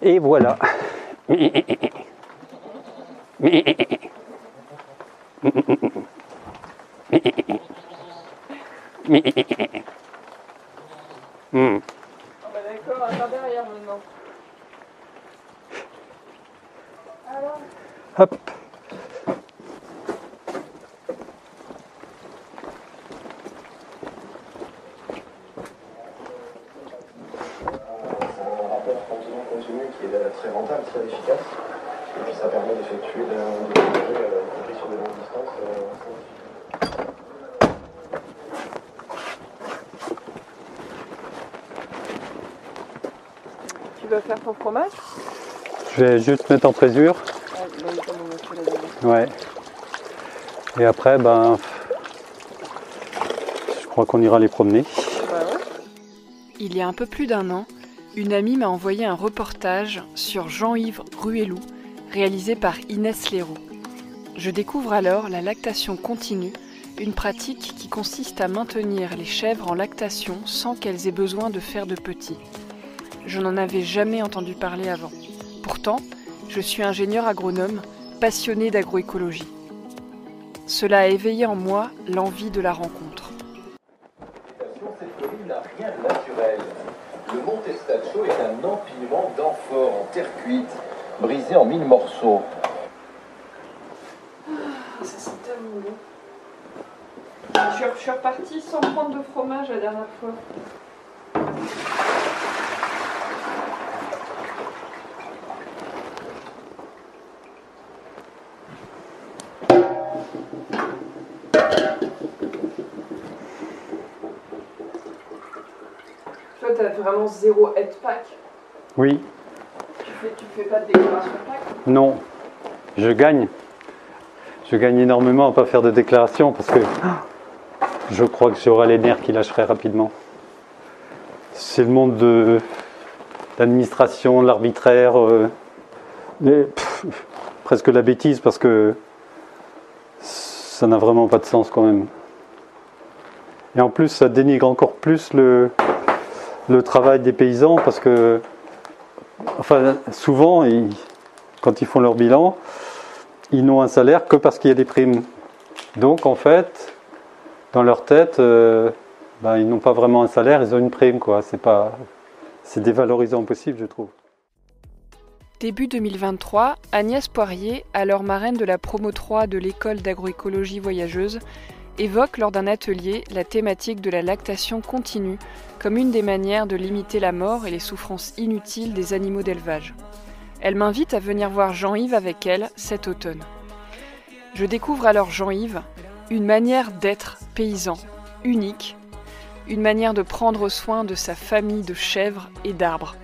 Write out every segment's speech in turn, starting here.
Et voilà. Ah bah d'accord, à derrière maintenant. Alors Hop. Continu qui est très rentable, très efficace. Et puis ça permet d'effectuer des projets, y compris sur des longues distances. tu vas faire ton fromage? Je vais juste mettre en présure. Ah, bah oui, comme on a fait la dernière fois. Ouais. Et après, ben, je crois qu'on ira les promener. Bah ouais. Il y a un peu plus d'un an, une amie m'a envoyé un reportage sur Jean-Yves Ruellou, réalisé par Inès Leroux. Je découvre alors la lactation continue, une pratique qui consiste à maintenir les chèvres en lactation sans qu'elles aient besoin de faire de petits. Je n'en avais jamais entendu parler avant. Pourtant, je suis ingénieur agronome, passionné d'agroécologie. Cela a éveillé en moi l'envie de la rencontre. Cette colline n'a rien de naturel. Le mont Testaccio est un empilement d'amphores en terre cuite, brisé en 1000 morceaux. Ça sent tellement bon. Je suis repartie sans prendre de fromage la dernière fois. Toi, t'as vraiment zéro aide pack. Oui. Tu fais pas de déclaration pack. Non. Je gagne. Je gagne énormément à ne pas faire de déclaration parce que je crois que j'aurai les nerfs qui lâcheraient rapidement. C'est le monde de l'administration, de l'arbitraire, presque la bêtise parce que ça n'a vraiment pas de sens quand même. Et en plus, ça dénigre encore plus le travail des paysans parce que, enfin, souvent, quand ils font leur bilan, ils n'ont un salaire que parce qu'il y a des primes. Donc, en fait, dans leur tête, ils n'ont pas vraiment un salaire, ils ont une prime, quoi. C'est dévalorisant au possible, je trouve. Début 2023, Agnès Poirier, alors marraine de la promo 3 de l'école d'agroécologie voyageuse, évoque lors d'un atelier la thématique de la lactation continue comme une des manières de limiter la mort et les souffrances inutiles des animaux d'élevage. Elle m'invite à venir voir Jean-Yves avec elle cet automne. Je découvre alors Jean-Yves, une manière d'être paysan, unique, une manière de prendre soin de sa famille de chèvres et d'arbres.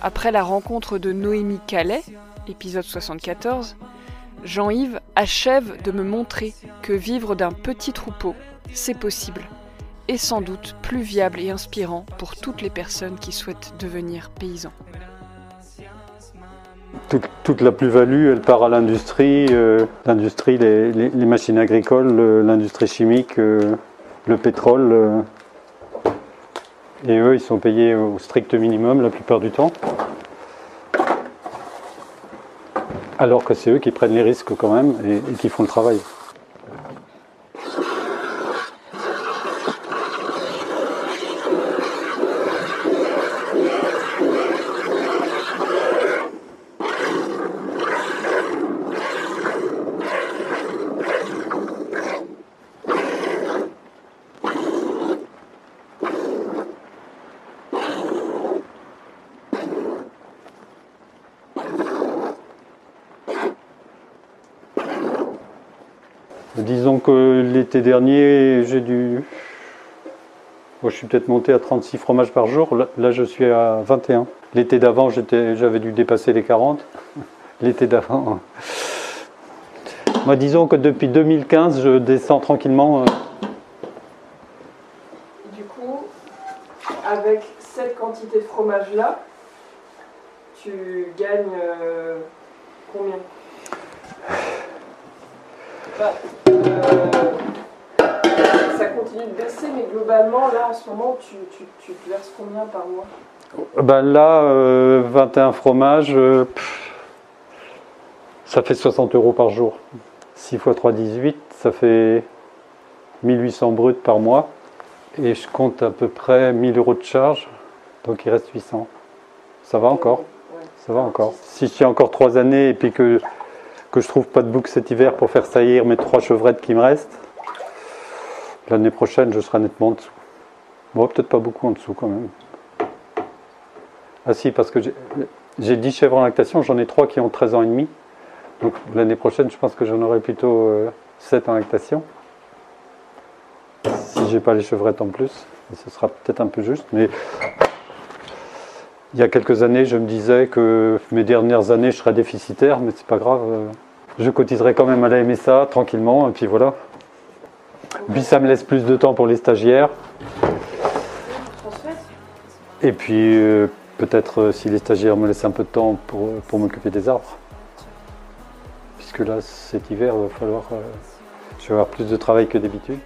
Après la rencontre de Noémie Calais, épisode 74, Jean-Yves achève de me montrer que vivre d'un petit troupeau, c'est possible, et sans doute plus viable et inspirant pour toutes les personnes qui souhaitent devenir paysans. Toute la plus-value, elle part à l'industrie, les machines agricoles, l'industrie chimique, le pétrole. Et eux, ils sont payés au strict minimum la plupart du temps. Alors que c'est eux qui prennent les risques quand même et qui font le travail. Disons que l'été dernier, je suis peut-être monté à 36 fromages par jour. Là, je suis à 21. L'été d'avant, j'avais dû dépasser les 40. L'été d'avant. Moi, disons que depuis 2015, je descends tranquillement. Du coup, avec cette quantité de fromage-là, tu gagnes combien? Ça continue de baisser, mais globalement, là, en ce moment, tu te verses combien par mois? Ben là, 21 fromages, ça fait 60 € par jour. 6 x 3, 18, ça fait 1800 bruts par mois. Et je compte à peu près 1000 € de charge, donc il reste 800. Ça va encore. Ça va encore. Si je tiens encore 3 années et puis que je trouve pas de bouc cet hiver pour faire saillir mes 3 chevrettes qui me restent, l'année prochaine je serai nettement en dessous. Bon, peut-être pas beaucoup en dessous quand même. Ah si, parce que j'ai 10 chèvres en lactation, j'en ai 3 qui ont 13 ans et demi. Donc l'année prochaine, je pense que j'en aurai plutôt 7 en lactation. Si j'ai pas les chevrettes en plus, et ce sera peut-être un peu juste, mais il y a quelques années, je me disais que mes dernières années, je serais déficitaire, mais c'est pas grave. Je cotiserai quand même à la MSA tranquillement, et puis voilà. Puis ça me laisse plus de temps pour les stagiaires. Et puis peut-être si les stagiaires me laissent un peu de temps pour m'occuper des arbres. Puisque là, cet hiver, je vais avoir plus de travail que d'habitude.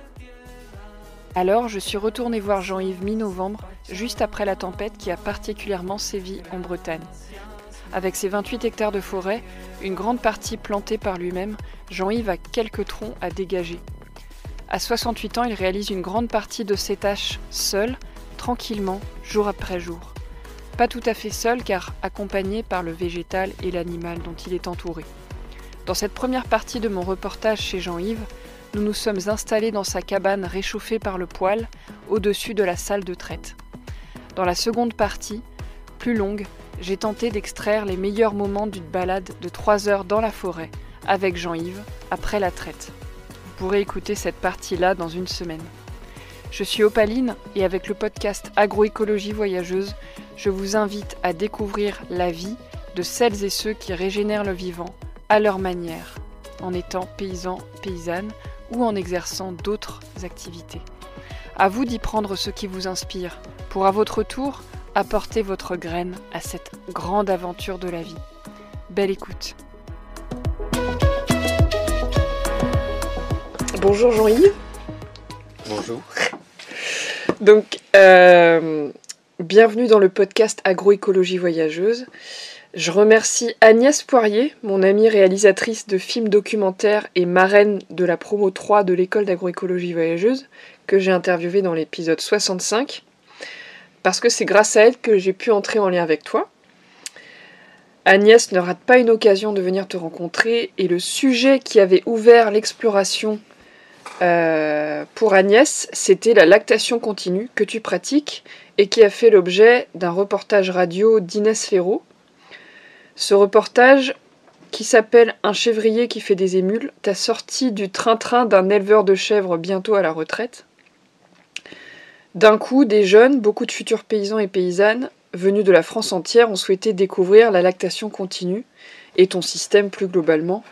Alors, je suis retournée voir Jean-Yves mi-novembre, juste après la tempête qui a particulièrement sévi en Bretagne. Avec ses 28 hectares de forêt, une grande partie plantée par lui-même, Jean-Yves a quelques troncs à dégager. À 68 ans, il réalise une grande partie de ses tâches seul, tranquillement, jour après jour. Pas tout à fait seul, car accompagné par le végétal et l'animal dont il est entouré. Dans cette première partie de mon reportage chez Jean-Yves, nous nous sommes installés dans sa cabane réchauffée par le poêle, au-dessus de la salle de traite. Dans la seconde partie, plus longue, j'ai tenté d'extraire les meilleurs moments d'une balade de 3 heures dans la forêt, avec Jean-Yves, après la traite. Vous pourrez écouter cette partie-là dans une semaine. Je suis Opaline et avec le podcast Agroécologie voyageuse, je vous invite à découvrir la vie de celles et ceux qui régénèrent le vivant à leur manière, en étant paysans, paysannes ou en exerçant d'autres activités. À vous d'y prendre ce qui vous inspire, pour à votre tour apporter votre graine à cette grande aventure de la vie. Belle écoute. Bonjour Jean-Yves. Bonjour. Donc, bienvenue dans le podcast Agroécologie voyageuse. Je remercie Agnès Poirier, mon amie réalisatrice de films documentaires et marraine de la promo 3 de l'école d'agroécologie voyageuse, que j'ai interviewée dans l'épisode 65, parce que c'est grâce à elle que j'ai pu entrer en lien avec toi. Agnès ne rate pas une occasion de venir te rencontrer, et le sujet qui avait ouvert l'exploration pour Agnès, c'était la lactation continue que tu pratiques et qui a fait l'objet d'un reportage radio d'Inès Ferraud. Ce reportage, qui s'appelle « Un chèvrier qui fait des émules », t'a sorti du train-train d'un éleveur de chèvres bientôt à la retraite. D'un coup, des jeunes, beaucoup de futurs paysans et paysannes, venus de la France entière, ont souhaité découvrir la lactation continue et ton système plus globalement.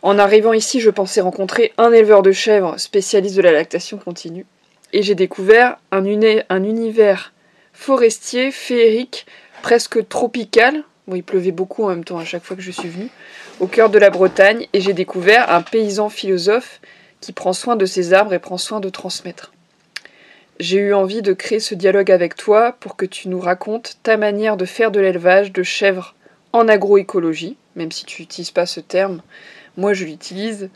En arrivant ici, je pensais rencontrer un éleveur de chèvres spécialiste de la lactation continue. Et j'ai découvert un univers forestier, féerique, presque tropical. Bon, il pleuvait beaucoup en même temps à chaque fois que je suis venue, au cœur de la Bretagne, et j'ai découvert un paysan philosophe qui prend soin de ses arbres et prend soin de transmettre. J'ai eu envie de créer ce dialogue avec toi pour que tu nous racontes ta manière de faire de l'élevage de chèvres en agroécologie, même si tu n'utilises pas ce terme, moi je l'utilise,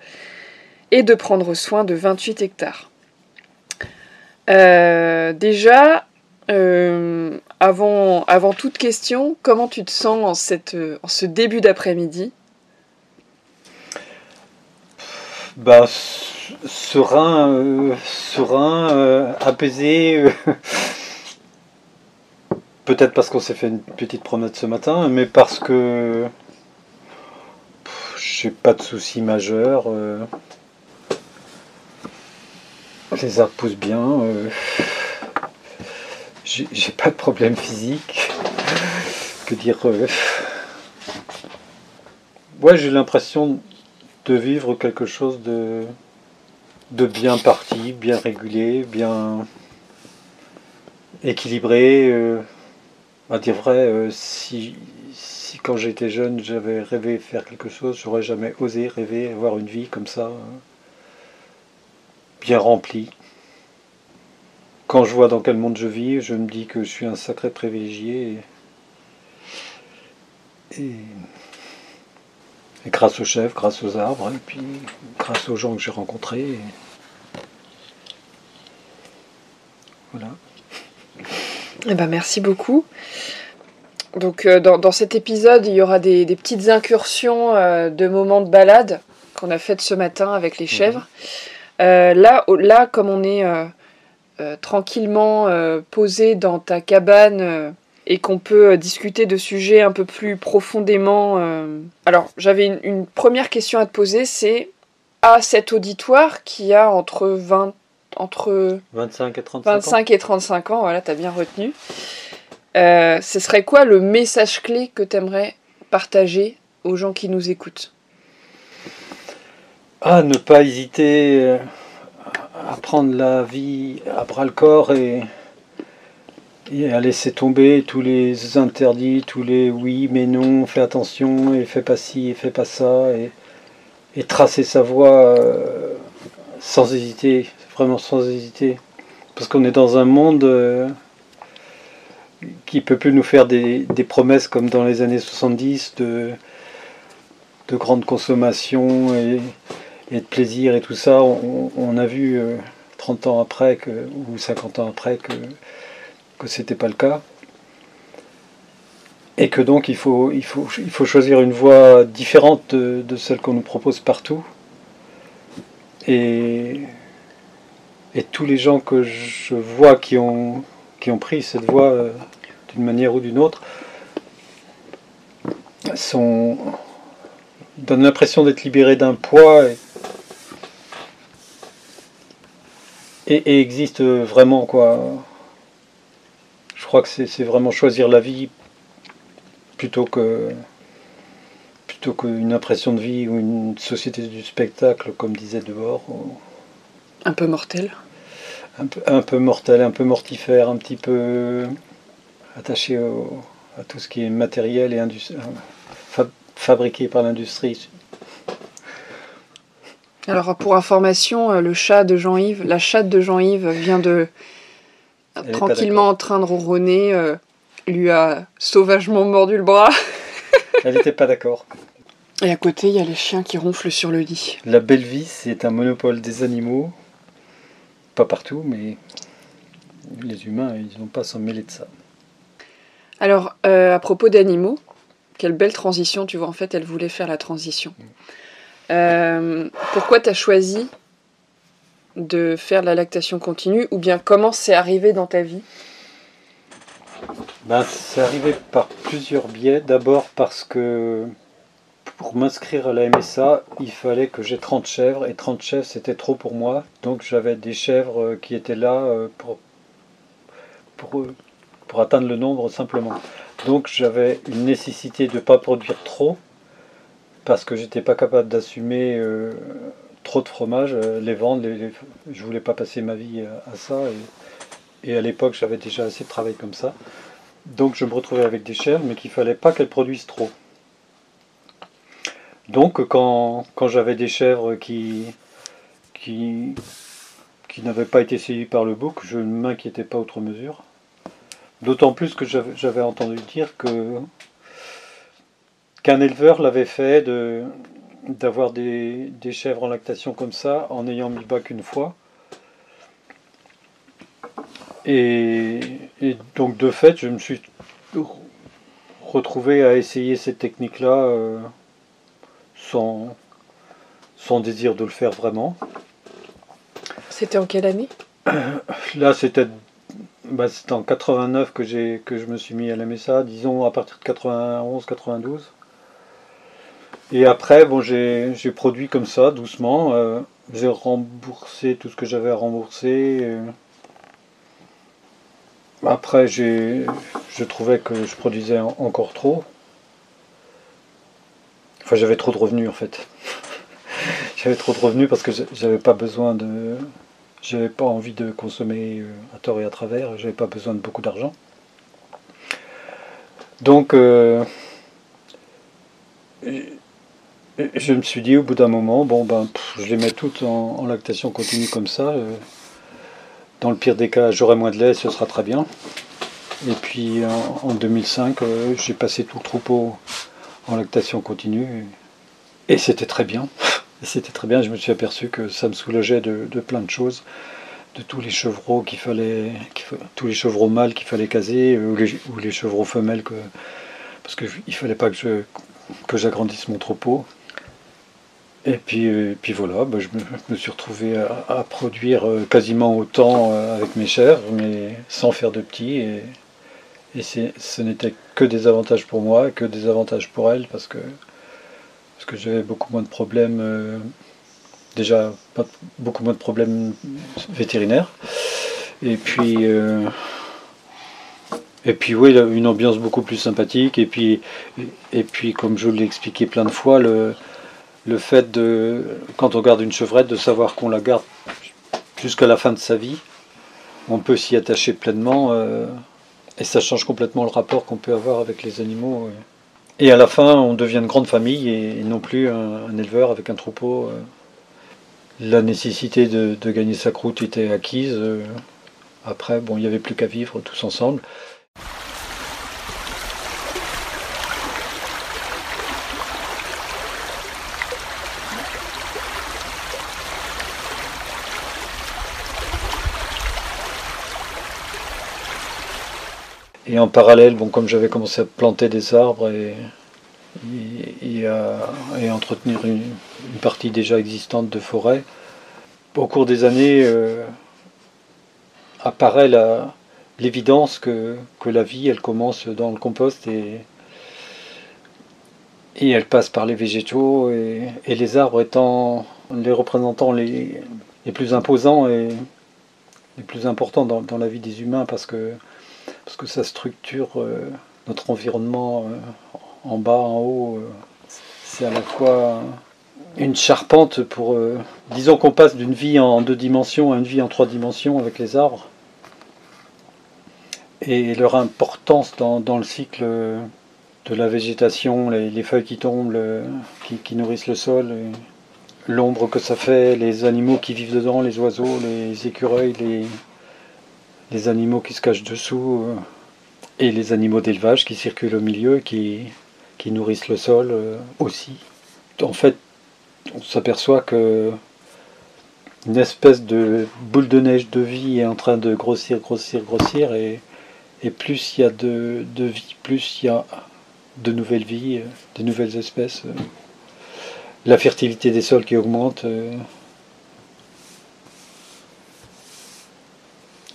et de prendre soin de 28 hectares. Déjà, avant toute question, comment tu te sens en ce début d'après-midi ? Bah, serein, apaisé. Peut-être parce qu'on s'est fait une petite promenade ce matin, mais parce que j'ai pas de soucis majeurs. Les arbres poussent bien. J'ai pas de problème physique. Que dire Ouais, j'ai l'impression de vivre quelque chose de bien parti, bien régulé, bien équilibré. À dire vrai, si quand j'étais jeune j'avais rêvé faire quelque chose, j'aurais jamais osé rêver avoir une vie comme ça, bien remplie. quand je vois dans quel monde je vis, je me dis que je suis un sacré privilégié. Et grâce aux chefs, grâce aux arbres, et puis grâce aux gens que j'ai rencontrés. Voilà. Eh ben, merci beaucoup. Donc dans cet épisode, il y aura des petites incursions de moments de balade qu'on a faites ce matin avec les chèvres. Là, comme on est tranquillement posé dans ta cabane et qu'on peut discuter de sujets un peu plus profondément... Alors, j'avais une première question à te poser, c'est à cet auditoire qui a entre 25 et 35 25 et 35 ans, voilà, t'as bien retenu. Ce serait quoi le message clé que tu aimerais partager aux gens qui nous écoutent? Ne pas hésiter à prendre la vie à bras-le-corps et à laisser tomber tous les interdits, tous les oui mais non, fais attention et fais pas ci et fais pas ça et tracer sa voie sans hésiter, vraiment sans hésiter. Parce qu'on est dans un monde qui peut plus nous faire des promesses comme dans les années 70 de grande consommation et de plaisir et tout ça. On a vu 30 ans après ou 50 ans après que c'était pas le cas. Et que donc il faut choisir une voie différente de celle qu'on nous propose partout. Et tous les gens que je vois qui ont pris cette voie d'une manière ou d'une autre donnent l'impression d'être libérés d'un poids et existent vraiment, quoi. Je crois que c'est vraiment choisir la vie plutôt qu'une impression de vie ou une société du spectacle, comme disait Dehors. Un peu mortel. Un peu mortel, un peu mortifère, un petit peu attaché à tout ce qui est matériel et fabriqué par l'industrie. Alors pour information, la chatte de Jean-Yves vient de tranquillement en train de ronronner, lui a sauvagement mordu le bras. Elle n'était pas d'accord. Et à côté, il y a les chiens qui ronflent sur le lit. La belle vie, c'est un monopole des animaux. Pas partout, mais les humains, ils n'ont pas à s'en mêler de ça. Alors, à propos d'animaux, quelle belle transition, tu vois, en fait, elle voulait faire la transition. Pourquoi tu as choisi de faire de la lactation continue, ou bien comment c'est arrivé dans ta vie? C'est arrivé par plusieurs biais. D'abord parce que pour m'inscrire à la MSA, il fallait que j'ai 30 chèvres, et 30 chèvres c'était trop pour moi. Donc j'avais des chèvres qui étaient là pour atteindre le nombre simplement. Donc j'avais une nécessité de ne pas produire trop, parce que j'étais pas capable d'assumer trop de fromage, les vendre, je voulais pas passer ma vie à ça, et à l'époque j'avais déjà assez de travail comme ça. Donc je me retrouvais avec des chèvres, mais qu'il fallait pas qu'elles produisent trop. Donc quand j'avais des chèvres qui n'avaient pas été saisies par le bouc, je ne m'inquiétais pas outre mesure. D'autant plus que j'avais entendu dire qu'un éleveur l'avait fait d'avoir des chèvres en lactation comme ça, en ayant mis le bac une fois. Et donc de fait, je me suis retrouvé à essayer cette technique-là sans désir de le faire vraiment. C'était en quelle année? Là, c'était en 89 que je me suis mis à la MSA, disons à partir de 91, 92. Et après, j'ai produit comme ça, doucement. J'ai remboursé tout ce que j'avais à rembourser. Après, je trouvais que je produisais encore trop. Enfin, j'avais trop de revenus en fait. J'avais trop de revenus parce que j'avais pas envie de consommer à tort et à travers. J'avais pas besoin de beaucoup d'argent. Donc, je me suis dit au bout d'un moment, je les mets toutes en lactation continue comme ça. dans le pire des cas, j'aurai moins de lait, ce sera très bien. Et puis en 2005, j'ai passé tout le troupeau en lactation continue. Et c'était très bien. Et c'était très bien, je me suis aperçu que ça me soulageait de plein de choses. De tous les chevreaux tous les chevreaux mâles qu'il fallait caser, ou les chevreaux femelles, parce qu'il ne fallait pas que j'agrandisse mon troupeau. Et puis voilà, je me suis retrouvé à produire quasiment autant avec mes chèvres, mais sans faire de petits. Et ce n'était que des avantages pour moi, que des avantages pour elles, parce que j'avais beaucoup moins de problèmes, déjà beaucoup moins de problèmes vétérinaires. Et puis oui, une ambiance beaucoup plus sympathique. Et puis comme je l'ai expliqué plein de fois, le fait quand on garde une chevrette, de savoir qu'on la garde jusqu'à la fin de sa vie, on peut s'y attacher pleinement, et ça change complètement le rapport qu'on peut avoir avec les animaux. Et à la fin, on devient une grande famille et non plus un éleveur avec un troupeau. La nécessité de gagner sa croûte était acquise. Après, il n'y avait plus qu'à vivre tous ensemble. Et en parallèle, comme j'avais commencé à planter des arbres et à entretenir une partie déjà existante de forêt, au cours des années apparaît l'évidence que la vie, elle commence dans le compost et elle passe par les végétaux, et les arbres étant les représentants les plus imposants et les plus importants dans la vie des humains, parce que ça structure notre environnement en bas, en haut. C'est à la fois une charpente pour... disons qu'on passe d'une vie en 2 dimensions à une vie en 3 dimensions avec les arbres. Et leur importance dans le cycle de la végétation, les feuilles qui tombent, qui nourrissent le sol, l'ombre que ça fait, les animaux qui vivent dedans, les oiseaux, les écureuils, les animaux qui se cachent dessous, et les animaux d'élevage qui circulent au milieu, qui nourrissent le sol aussi. En fait, on s'aperçoit que une espèce de boule de neige de vie est en train de grossir, et plus il y a de vie, plus il y a de nouvelles vies, de nouvelles espèces. La fertilité des sols qui augmente.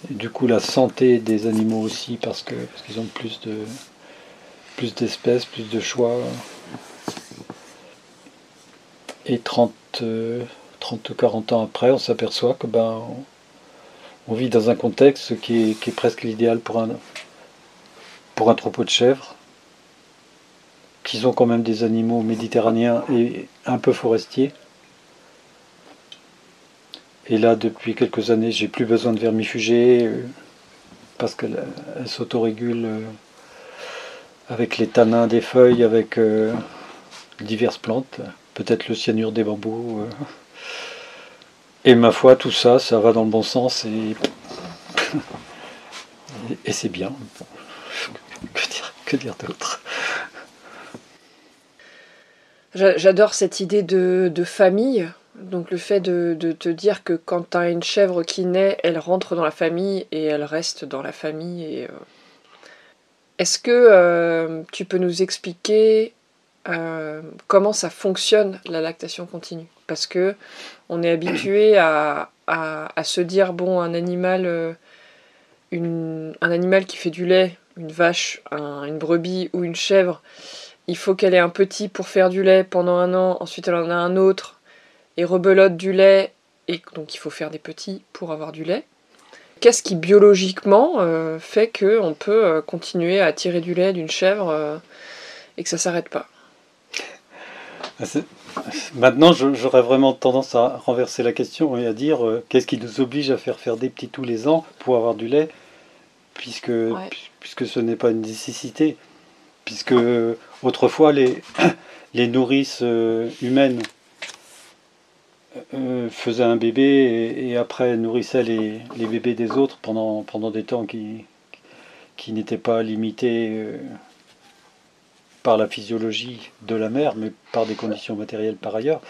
Et du coup, la santé des animaux aussi, parce qu'ils ont plus d'espèces, plus de choix. Et 30 ou 40 ans après, on s'aperçoit que on vit dans un contexte qui est presque l'idéal pour un troupeau de chèvres, qui sont quand même des animaux méditerranéens et un peu forestiers. Et là, depuis quelques années, j'ai plus besoin de vermifugés, parce qu'elle s'autorégule avec les tanins des feuilles, avec diverses plantes, peut-être le cyanure des bambous. Et ma foi, tout ça, ça va dans le bon sens, et c'est bien. Que dire d'autre ? J'adore cette idée de famille. Donc le fait de te dire que quand tu as une chèvre qui naît, elle rentre dans la famille et elle reste dans la famille. Est-ce que tu peux nous expliquer comment ça fonctionne, la lactation continue ? Parce que on est habitué à se dire, un animal qui fait du lait, une vache, une brebis ou une chèvre, il faut qu'elle ait un petit pour faire du lait pendant 1 an, ensuite elle en a un autre, et rebelote du lait, et donc il faut faire des petits pour avoir du lait. Qu'est-ce qui biologiquement fait qu'on peut continuer à tirer du lait d'une chèvre et que ça s'arrête pas ? Maintenant, j'aurais vraiment tendance à renverser la question et à dire qu'est-ce qui nous oblige à faire des petits tous les ans pour avoir du lait, puisque ce n'est pas une nécessité, puisque autrefois les nourrices humaines faisait un bébé et après nourrissait les bébés des autres pendant des temps qui n'étaient pas limités par la physiologie de la mère, mais par des conditions matérielles par ailleurs.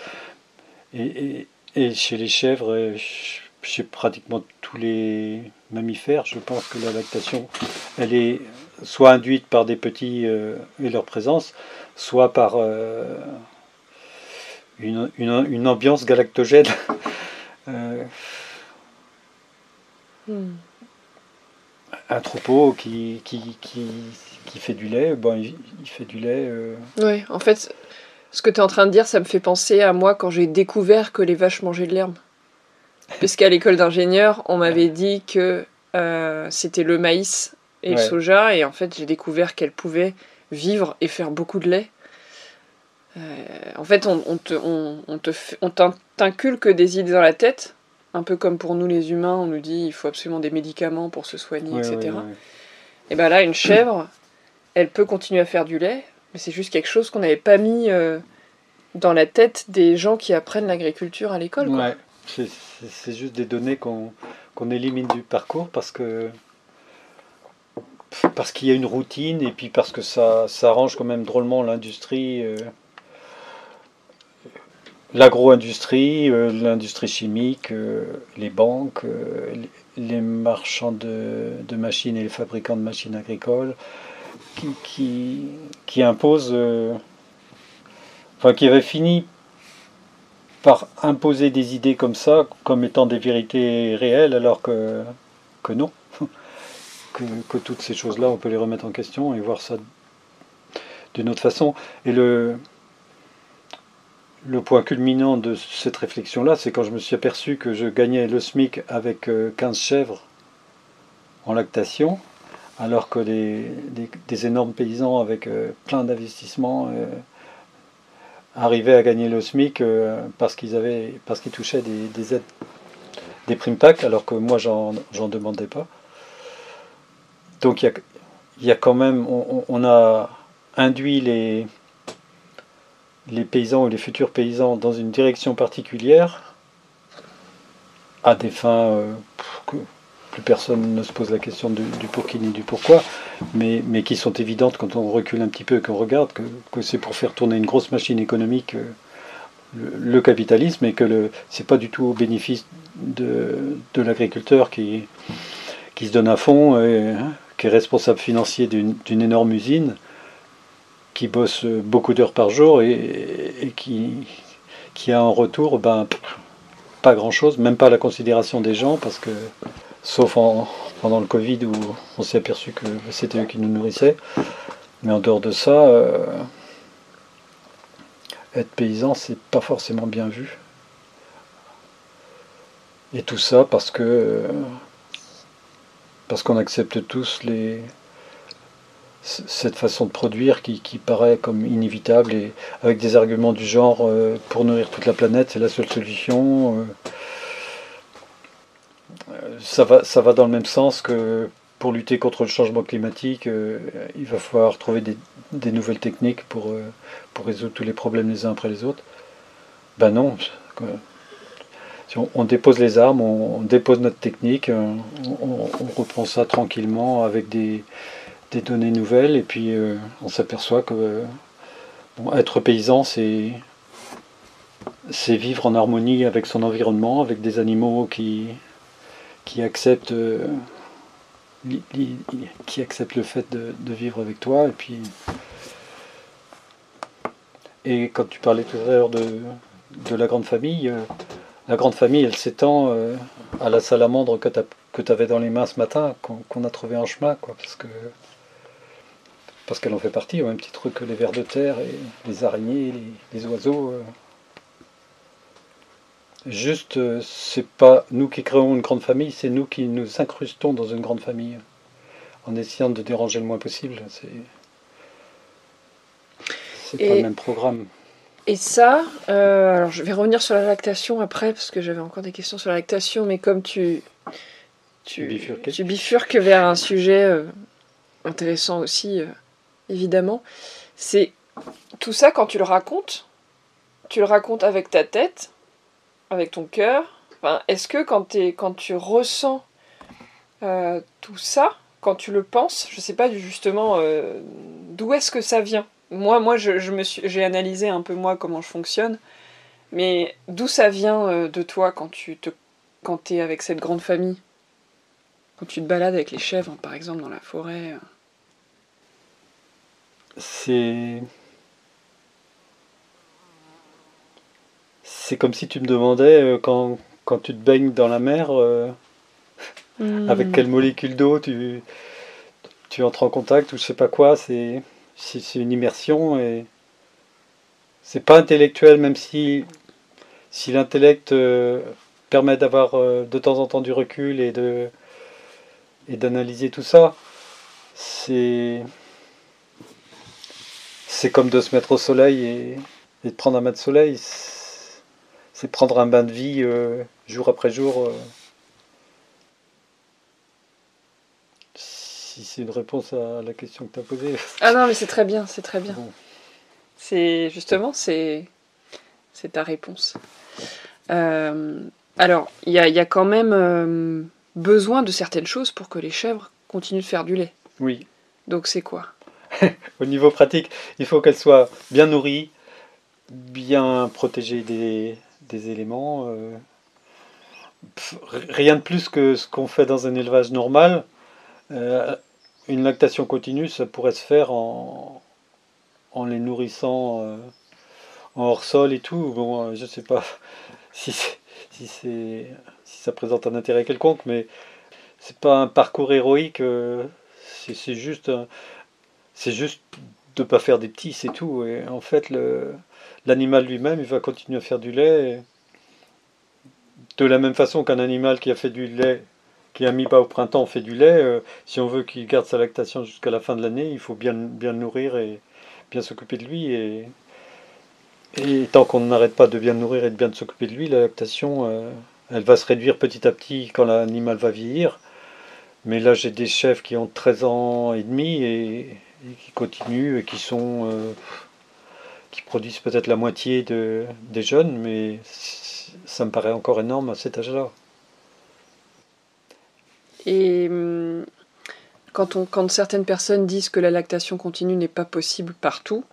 Et chez les chèvres, chez pratiquement tous les mammifères, je pense que la lactation, elle est soit induite par des petits et leur présence, soit par une ambiance galactogène. Un troupeau qui fait du lait, bon, il fait du lait. Ouais, en fait, ce que tu es en train de dire, ça me fait penser à moi quand j'ai découvert que les vaches mangeaient de l'herbe. Parce qu'à l'école d'ingénieur, on m'avait dit que c'était le maïs et le soja, et en fait, j'ai découvert qu'elles pouvaient vivre et faire beaucoup de lait. En fait, on t'inculque des idées dans la tête, un peu comme pour nous les humains, on nous dit il faut absolument des médicaments pour se soigner, etc. Et bien là, une chèvre, elle peut continuer à faire du lait, mais c'est juste quelque chose qu'on n'avait pas mis dans la tête des gens qui apprennent l'agriculture à l'école. Ouais, c'est juste des données qu'on élimine du parcours parce qu'il y a une routine et puis parce que ça arrange quand même drôlement l'industrie, l'agro-industrie, l'industrie chimique, les banques, les marchands de machines et les fabricants de machines agricoles qui imposent, qui avaient fini par imposer des idées comme ça, comme étant des vérités réelles, alors que non. que toutes ces choses-là, on peut les remettre en question et voir ça d'une autre façon. Et le point culminant de cette réflexion-là, c'est quand je me suis aperçu que je gagnais le SMIC avec 15 chèvres en lactation, alors que des énormes paysans avec plein d'investissements arrivaient à gagner le SMIC parce qu'ils touchaient des aides, des primes PAC, alors que moi j'en demandais pas. Donc il y a quand même, on a induit les paysans ou les futurs paysans dans une direction particulière à des fins que plus personne ne se pose la question du pour qui ni du pourquoi, mais qui sont évidentes quand on recule un petit peu et qu'on regarde que c'est pour faire tourner une grosse machine économique, le capitalisme, et que c'est pas du tout au bénéfice de l'agriculteur qui se donne à fond et qui est responsable financier d'une énorme usine, qui bosse beaucoup d'heures par jour et qui a en retour pas grand chose, même pas la considération des gens, parce que sauf pendant le Covid où on s'est aperçu que c'était eux qui nous nourrissaient, mais en dehors de ça, être paysan, c'est pas forcément bien vu. Et tout ça parce qu'on accepte tous cette façon de produire qui paraît comme inévitable, et avec des arguments du genre pour nourrir toute la planète c'est la seule solution. Ça va dans le même sens que pour lutter contre le changement climatique, il va falloir trouver des nouvelles techniques pour résoudre tous les problèmes les uns après les autres. Ben non. Si on dépose les armes, on dépose notre technique, on reprend ça tranquillement avec des données nouvelles, et puis on s'aperçoit que être paysan, c'est vivre en harmonie avec son environnement, avec des animaux qui acceptent le fait de vivre avec toi. Et quand tu parlais tout à l'heure de la grande famille, elle s'étend à la salamandre que tu avais dans les mains ce matin, qu'on a trouvé en chemin, quoi, parce qu'elle en fait partie, au même titre que les vers de terre et les araignées, les oiseaux. Juste, c'est pas nous qui créons une grande famille, c'est nous qui nous incrustons dans une grande famille, en essayant de déranger le moins possible. C'est pas le même programme. Et ça, alors je vais revenir sur la lactation après, parce que j'avais encore des questions sur la lactation, mais comme tu bifurques vers un sujet intéressant aussi, évidemment, c'est tout ça quand tu le racontes avec ta tête, avec ton cœur. Enfin, est-ce que quand tu ressens tout ça, quand tu le penses, je sais pas justement d'où est-ce que ça vient. Moi j'ai analysé un peu moi comment je fonctionne, mais d'où ça vient de toi quand t'es avec cette grande famille, quand tu te balades avec les chèvres par exemple dans la forêt. C'est comme si tu me demandais quand tu te baignes dans la mer, avec quelle molécule d'eau tu entres en contact ou je sais pas quoi. C'est une immersion et c'est pas intellectuel, même si l'intellect permet d'avoir de temps en temps du recul et d'analyser tout ça. C'est comme de se mettre au soleil et de prendre un bain de soleil. C'est prendre un bain de vie jour après jour. Si c'est une réponse à la question que tu as posée. Ah non, mais c'est très bien, c'est très bien. Bon. C'est ta réponse. Alors, il y a quand même besoin de certaines choses pour que les chèvres continuent de faire du lait. Oui. Donc c'est quoi? Au niveau pratique, il faut qu'elles soient bien nourries, bien protégées des éléments. Rien de plus que ce qu'on fait dans un élevage normal. Une lactation continue, ça pourrait se faire en les nourrissant en hors-sol et tout. Bon, je sais pas si ça présente un intérêt quelconque, mais c'est pas un parcours héroïque. C'est juste de pas faire des petits, c'est tout. Et en fait, l'animal lui-même, il va continuer à faire du lait de la même façon qu'un animal qui a fait du lait, qui a mis pas au printemps, fait du lait. Si on veut qu'il garde sa lactation jusqu'à la fin de l'année, il faut bien le nourrir et bien s'occuper de lui. Et tant qu'on n'arrête pas de bien le nourrir et de bien s'occuper de lui, la lactation, elle va se réduire petit à petit quand l'animal va vieillir. Mais là, j'ai des chèvres qui ont 13 ans et demi et qui continuent et qui produisent peut-être la moitié des jeunes, mais ça me paraît encore énorme à cet âge-là. Et quand certaines personnes disent que la lactation continue n'est pas possible partout,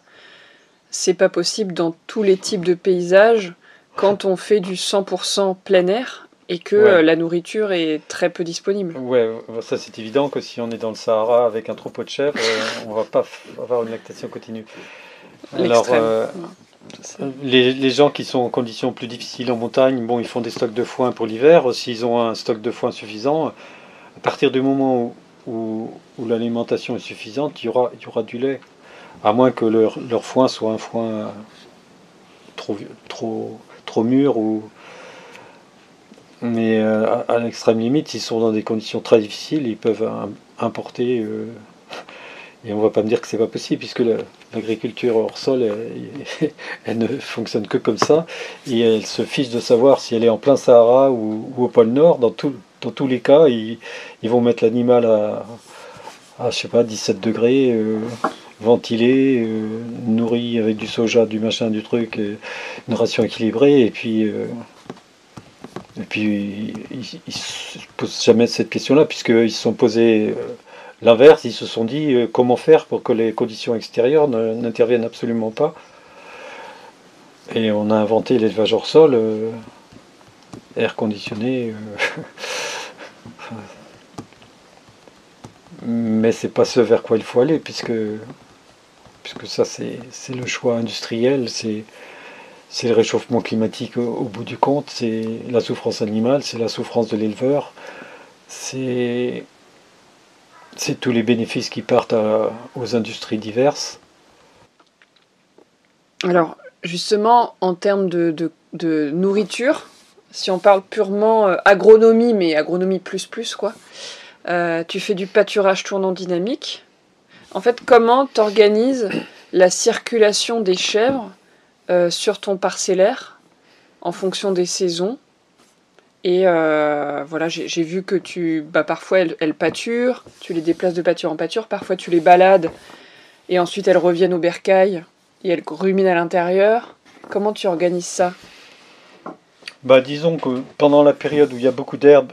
c'est pas possible dans tous les types de paysages quand on fait du 100% plein air et que la nourriture est très peu disponible. Ouais, ça c'est évident que si on est dans le Sahara avec un troupeau de chèvres, on va pas avoir une lactation continue. Alors, les gens qui sont en conditions plus difficiles en montagne, bon, ils font des stocks de foin pour l'hiver. S'ils ont un stock de foin suffisant, à partir du moment où l'alimentation est suffisante, il y aura du lait. À moins que leur foin soit un foin trop mûr. Mais à l'extrême limite, s'ils sont dans des conditions très difficiles, ils peuvent importer. Et on ne va pas me dire que c'est pas possible, puisque l'agriculture hors sol, elle ne fonctionne que comme ça. Et elle se fiche de savoir si elle est en plein Sahara ou au pôle Nord. Dans tous les cas, ils vont mettre l'animal à je sais pas, 17 degrés, ventilé, nourri avec du soja, du machin, du truc, une ration équilibrée. Et puis ils ne se posent jamais cette question-là, puisqu'ils se sont posés l'inverse, ils se sont dit comment faire pour que les conditions extérieures n'interviennent absolument pas. Et on a inventé l'élevage hors sol, air conditionné. Mais c'est pas ce vers quoi il faut aller, puisque ça c'est le choix industriel, c'est le réchauffement climatique au bout du compte, c'est la souffrance animale, c'est la souffrance de l'éleveur, c'est tous les bénéfices qui partent aux industries diverses. Alors, justement, en termes de nourriture, si on parle purement agronomie, mais agronomie plus, quoi, tu fais du pâturage tournant dynamique. En fait, comment tu organises la circulation des chèvres sur ton parcellaire en fonction des saisons? Et voilà, j'ai vu que parfois elles pâturent, tu les déplaces de pâture en pâture, parfois tu les balades et ensuite elles reviennent au bercail et elles ruminent à l'intérieur. Comment tu organises ça? Bah, disons que pendant la période où il y a beaucoup d'herbe,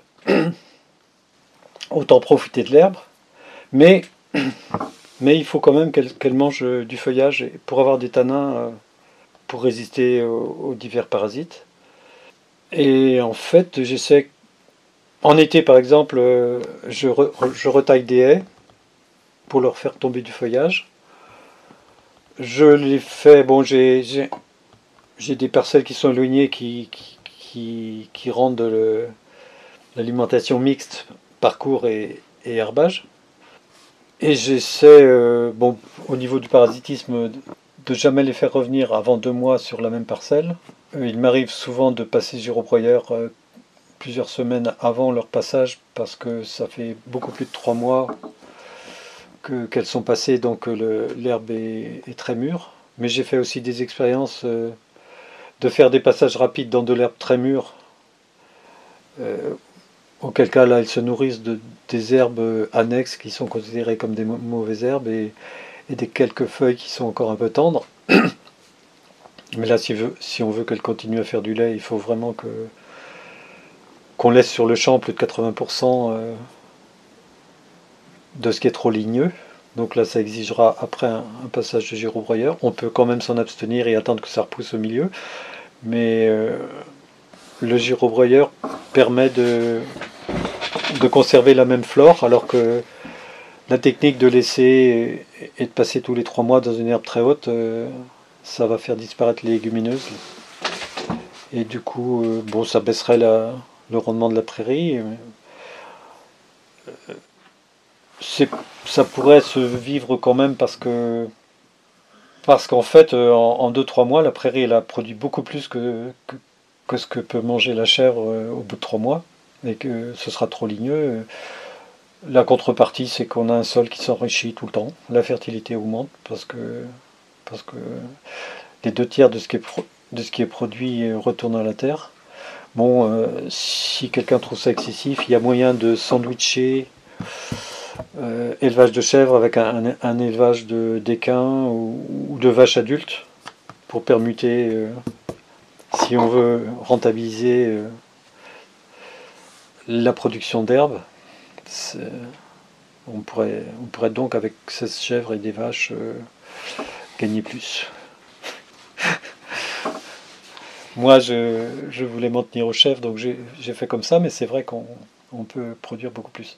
autant profiter de l'herbe, mais, mais il faut quand même qu'elle mange du feuillage pour avoir des tanins, pour résister aux divers parasites. Et en fait, j'essaie, en été par exemple, je retaille des haies pour leur faire tomber du feuillage. Je les fais, bon, j'ai des parcelles qui sont éloignées qui rendent l'alimentation mixte, parcours et herbage. Et j'essaie, bon, au niveau du parasitisme, de jamais les faire revenir avant 2 mois sur la même parcelle. Il m'arrive souvent de passer gyroployeur plusieurs semaines avant leur passage parce que ça fait beaucoup plus de 3 mois qu'elles sont passées, donc l'herbe est très mûre. Mais j'ai fait aussi des expériences de faire des passages rapides dans de l'herbe très mûre, auquel cas là elles se nourrissent des herbes annexes qui sont considérées comme des mauvaises herbes et des quelques feuilles qui sont encore un peu tendres. Mais là, si on veut qu'elle continue à faire du lait, il faut vraiment qu'on laisse sur le champ plus de 80% de ce qui est trop ligneux. Donc là, ça exigera après un passage de gyrobroyeur. On peut quand même s'en abstenir et attendre que ça repousse au milieu. Mais le gyrobroyeur permet de conserver la même flore, alors que la technique de laisser et de passer tous les 3 mois dans une herbe très haute, ça va faire disparaître les légumineuses. Et du coup, bon, ça baisserait le rendement de la prairie. Ça pourrait se vivre quand même parce qu'en fait, en 2-3 mois, la prairie elle a produit beaucoup plus que ce que peut manger la chèvre au bout de 3 mois, et que ce sera trop ligneux. La contrepartie, c'est qu'on a un sol qui s'enrichit tout le temps, la fertilité augmente parce que les 2 tiers de ce qui est produit retournent à la terre. Bon, si quelqu'un trouve ça excessif, il y a moyen de sandwicher élevage de chèvres avec un élevage d'équins ou de vaches adultes pour permuter, si on veut rentabiliser la production d'herbe. On pourrait donc avec 16 chèvres et des vaches gagner plus. Moi, je voulais m'en tenir aux chèvres, donc j'ai fait comme ça, mais c'est vrai qu'on peut produire beaucoup plus.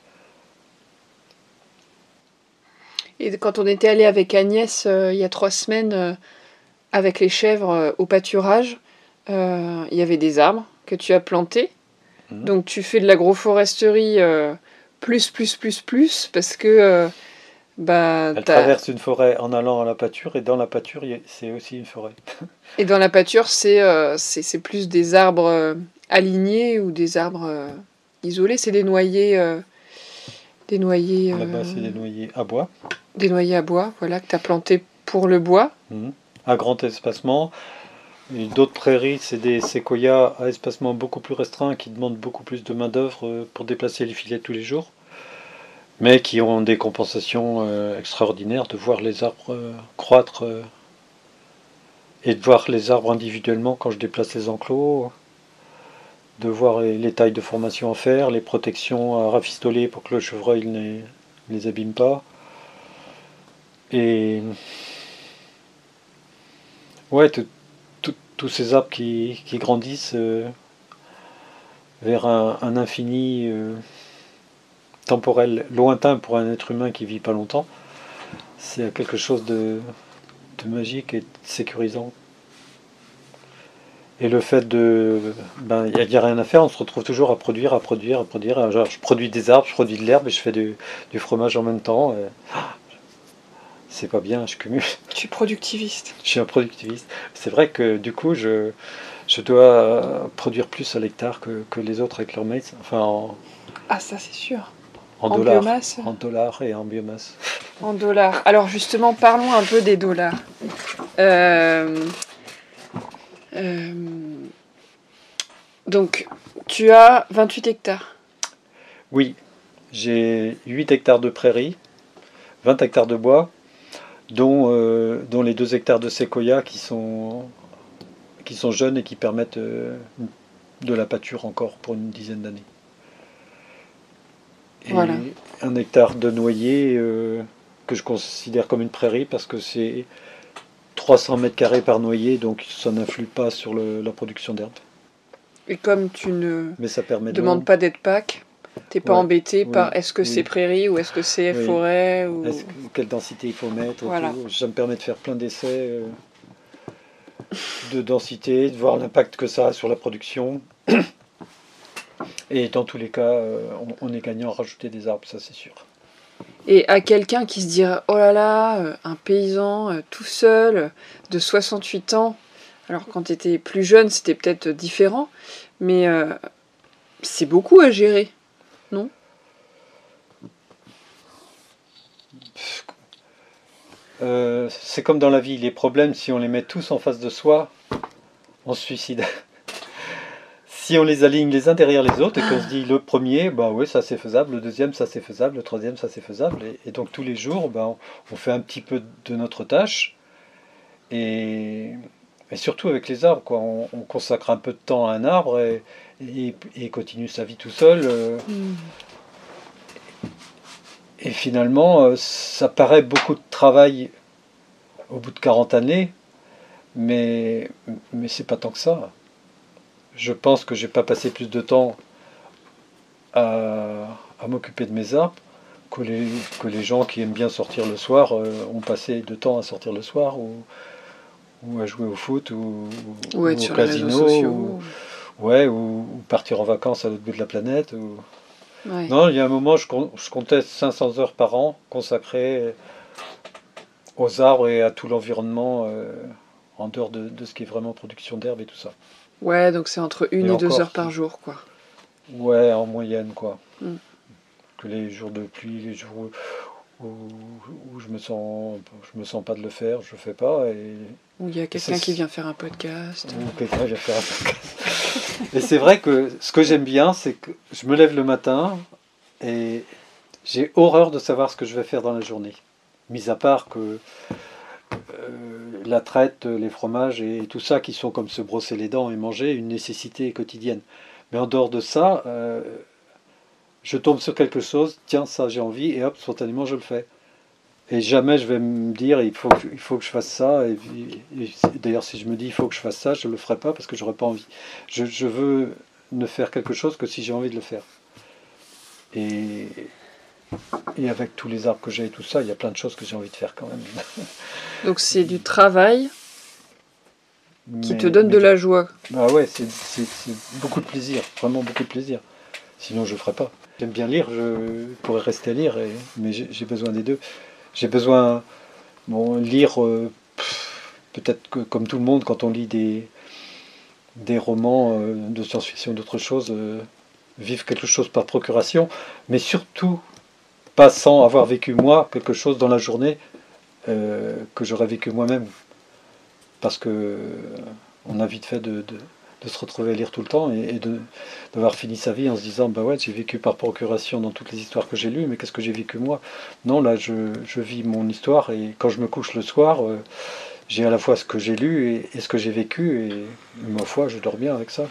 Et quand on était allé avec Agnès il y a 3 semaines avec les chèvres au pâturage, il y avait des arbres que tu as plantés. Donc tu fais de l'agroforesterie plus, parce que Elle traverse une forêt en allant à la pâture, et dans la pâture, c'est aussi une forêt. Et dans la pâture, c'est plus des arbres alignés ou des arbres isolés. C'est des noyers. Là-bas, c'est des noyers à bois. Des noyers à bois, voilà, que tu as plantés pour le bois. À grand espacement. Et d'autres prairies, c'est des séquoias à espacement beaucoup plus restreint qui demandent beaucoup plus de main-d'œuvre pour déplacer les filets tous les jours, mais qui ont des compensations extraordinaires de voir les arbres croître et de voir les arbres individuellement quand je déplace les enclos, de voir les tailles de formation à faire, les protections à rafistoler pour que le chevreuil ne les abîme pas. Et ouais, tous ces arbres qui grandissent vers un infini temporel lointain pour un être humain qui vit pas longtemps, c'est quelque chose de magique et de sécurisant. Et le fait il n'y a rien à faire, on se retrouve toujours à produire. Genre, je produis des arbres, je produis de l'herbe et je fais du fromage en même temps. C'est pas bien, je cumule. Je suis productiviste. Je suis un productiviste. C'est vrai que du coup, je dois produire plus à l'hectare que les autres avec leur maïs. Enfin, Ah, ça c'est sûr. En dollars. Biomasse. En dollars et en biomasse. En dollars. Alors justement, parlons un peu des dollars. Donc, tu as 28 hectares. Oui, j'ai 8 hectares de prairie, 20 hectares de bois, dont les 2 hectares de séquoia qui sont jeunes et qui permettent de la pâture encore pour une dizaine d'années. Et Voilà. 1 hectare de noyer que je considère comme une prairie parce que c'est 300 mètres carrés par noyer, donc ça n'influe pas sur la production d'herbe. Et comme tu ne Mais ça permet de demandes pas d'être PAC, t'es pas Ouais, embêté oui, par est-ce que oui. c'est prairie ou est-ce que c'est Oui. forêt ou... quelle densité il faut mettre. et Voilà. tout. Ça me permet de faire plein d'essais de densité, de voir l'impact que ça a sur la production. Et dans tous les cas, on est gagnant à rajouter des arbres, ça c'est sûr. Et à quelqu'un qui se dirait oh là là, un paysan tout seul de 68 ans, alors quand tu étais plus jeune c'était peut-être différent, mais c'est beaucoup à gérer, non? C'est comme dans la vie, les problèmes, si on les met tous en face de soi, on se suicide. Si on les aligne les uns derrière les autres et qu'on se dit le premier, bah oui, ça c'est faisable, le deuxième, ça c'est faisable, le troisième, ça c'est faisable, et donc tous les jours, bah, on fait un petit peu de notre tâche, et surtout avec les arbres, quoi. On consacre un peu de temps à un arbre et continue sa vie tout seul. Et finalement, ça paraît beaucoup de travail au bout de 40 années, mais c'est pas tant que ça. Je pense que j'ai pas passé plus de temps à m'occuper de mes arbres que les gens qui aiment bien sortir le soir ont passé de temps à sortir le soir ou à jouer au foot ou être au sur les réseaux casino sociaux. ou partir en vacances à l'autre bout de la planète. Ouais. Non, il y a un moment, je comptais 500 heures par an consacrées aux arbres et à tout l'environnement en dehors de ce qui est vraiment production d'herbe et tout ça. Ouais, donc c'est entre 1 et 2 encore, heures par jour, quoi. Ouais, en moyenne, quoi. Mm. Que les jours de pluie, les jours où je me sens pas de le faire, je le fais pas. Ou il y a quelqu'un qui vient faire un podcast. Ou quelqu'un vient faire un podcast. Et c'est vrai que ce que j'aime bien, c'est que je me lève le matin et j'ai horreur de savoir ce que je vais faire dans la journée. Mis à part que la traite, les fromages et tout ça qui sont comme se brosser les dents et manger, une nécessité quotidienne. Mais en dehors de ça, je tombe sur quelque chose, tiens, ça j'ai envie, et hop, spontanément je le fais. Et jamais je vais me dire, il faut que je fasse ça. Et d'ailleurs, si je me dis, il faut que je fasse ça, je ne le ferai pas parce que j'aurais pas envie. Je veux ne faire quelque chose que si j'ai envie de le faire. Et avec tous les arbres que j'ai et tout ça, il y a plein de choses que j'ai envie de faire quand même. Donc c'est du travail qui te donne de la joie. Ah ouais, c'est beaucoup de plaisir, vraiment beaucoup de plaisir. Sinon je ne ferais pas. J'aime bien lire, je pourrais rester à lire, mais j'ai besoin des deux. J'ai besoin lire, peut-être que comme tout le monde, quand on lit des romans de science-fiction, d'autres choses, vivre quelque chose par procuration, mais surtout pas sans avoir vécu moi quelque chose dans la journée que j'aurais vécu moi-même. Parce que on a vite fait de se retrouver à lire tout le temps et d'avoir fini sa vie en se disant bah ouais, j'ai vécu par procuration dans toutes les histoires que j'ai lues, mais qu'est-ce que j'ai vécu moi? Non, là je vis mon histoire et quand je me couche le soir, j'ai à la fois ce que j'ai lu et ce que j'ai vécu et ma foi, je dors bien avec ça.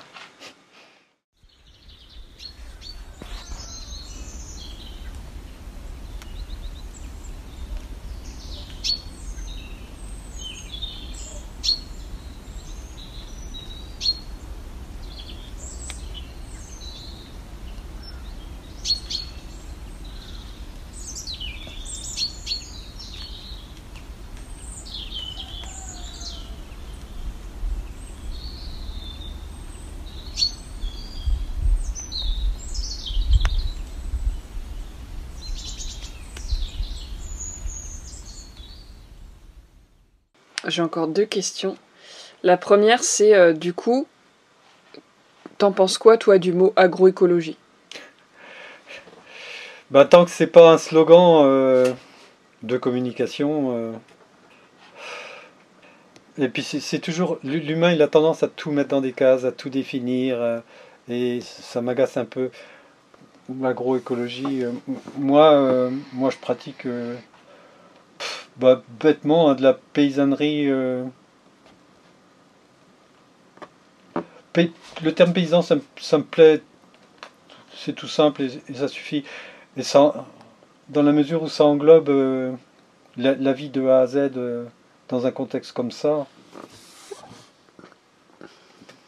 J'ai encore 2 questions. La première, c'est du coup, t'en penses quoi, toi, du mot agroécologie? Bah, tant que c'est pas un slogan de communication. Et puis c'est toujours l'humain, il a tendance à tout mettre dans des cases, à tout définir, et ça m'agace un peu. L'agroécologie, moi je pratique bêtement de la paysannerie le terme paysan, ça me plaît, c'est tout simple et ça suffit. Et ça, dans la mesure où ça englobe la vie de A à Z dans un contexte comme ça,